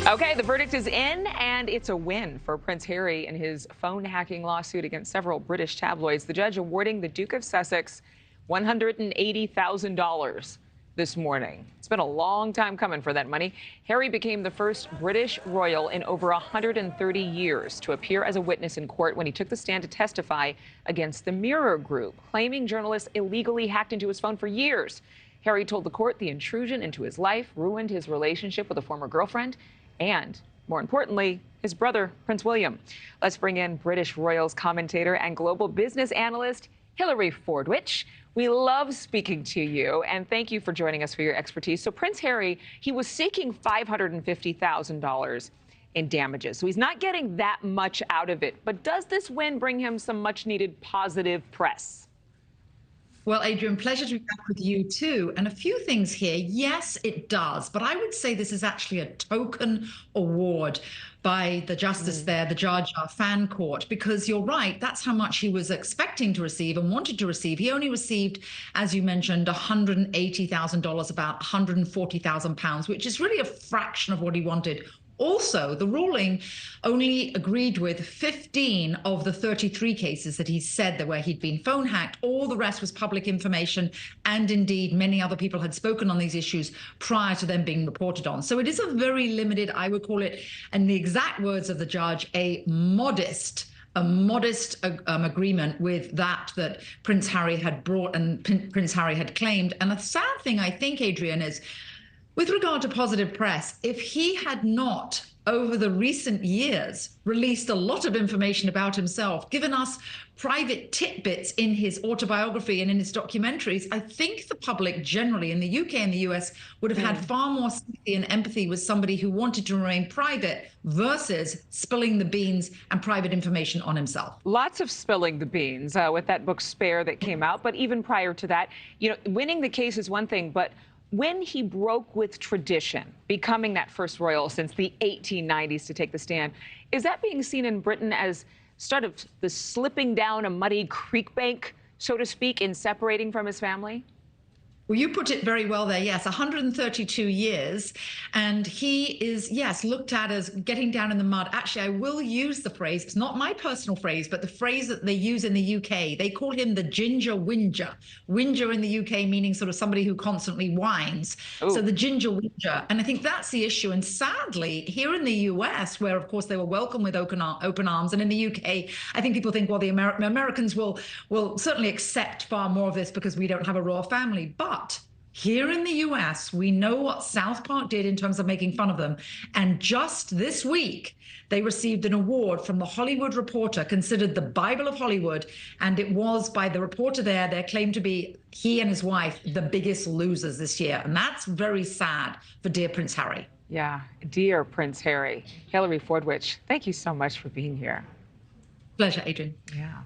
Okay, the verdict is in, and it's a win for Prince Harry in his phone hacking lawsuit against several British tabloids. The judge awarding the Duke of Sussex $180,000 this morning. It's been a long time coming for that money. Harry became the first British royal in over 130 years to appear as a witness in court when he took the stand to testify against the Mirror Group, claiming journalists illegally hacked into his phone for years. Harry told the court the intrusion into his life ruined his relationship with a former girlfriend and, more importantly, his brother, Prince William. Let's bring in British Royals commentator and global business analyst, Hilary Fordwich. We love speaking to you, and thank you for joining us for your expertise. So Prince Harry, he was seeking $550,000 in damages, so he's not getting that much out of it. But does this win bring him some much-needed positive press? Well, Adrian, pleasure to be back with you too. And a few things here. Yes, it does. But I would say this is actually a token award by the justice there, the judge, our fan court, because you're right, that's how much he was expecting to receive and wanted to receive. He only received, as you mentioned, $180,000, about £140,000, which is really a fraction of what he wanted. Also, the ruling only agreed with 15 of the 33 cases that he said that where he'd been phone hacked. All the rest was public information. And indeed, many other people had spoken on these issues prior to them being reported on. So it is a very limited, I would call it, in the exact words of the judge, a modest agreement with that Prince Harry had brought and Prince Harry had claimed. And the sad thing, I think, Adrian, is with regard to positive press, if he had not, over the recent years, released a lot of information about himself, given us private tidbits in his autobiography and in his documentaries, I think the public generally in the UK and the US would have had far more sympathy and empathy with somebody who wanted to remain private versus spilling the beans and private information on himself. Lots of spilling the beans with that book Spare that came out. But even prior to that, you know, winning the case is one thing, but when he broke with tradition, becoming that first royal since the 1890s to take the stand, is that being seen in Britain as sort of the slipping down a muddy creek bank, so to speak, in separating from his family? Well, you put it very well there. Yes, 132 years. And he is, yes, looked at as getting down in the mud. Actually, I will use the phrase. It's not my personal phrase, but the phrase that they use in the UK. They call him the ginger whinger. Whinger in the UK meaning sort of somebody who constantly whines. Ooh. So the ginger whinger. And I think that's the issue. And sadly, here in the US, where, of course, they were welcomed with open arms, and in the UK, I think people think, well, the Americans will certainly accept far more of this because we don't have a royal family. But here in the US, we know what South Park did in terms of making fun of them. And just this week, they received an award from the Hollywood Reporter, considered the Bible of Hollywood. And it was, by the reporter there, they're claimed to be, he and his wife, the biggest losers this year. And that's very sad for dear Prince Harry. Yeah, dear Prince Harry. Hilary Fordwich, thank you so much for being here. Pleasure, Adrian. Yeah.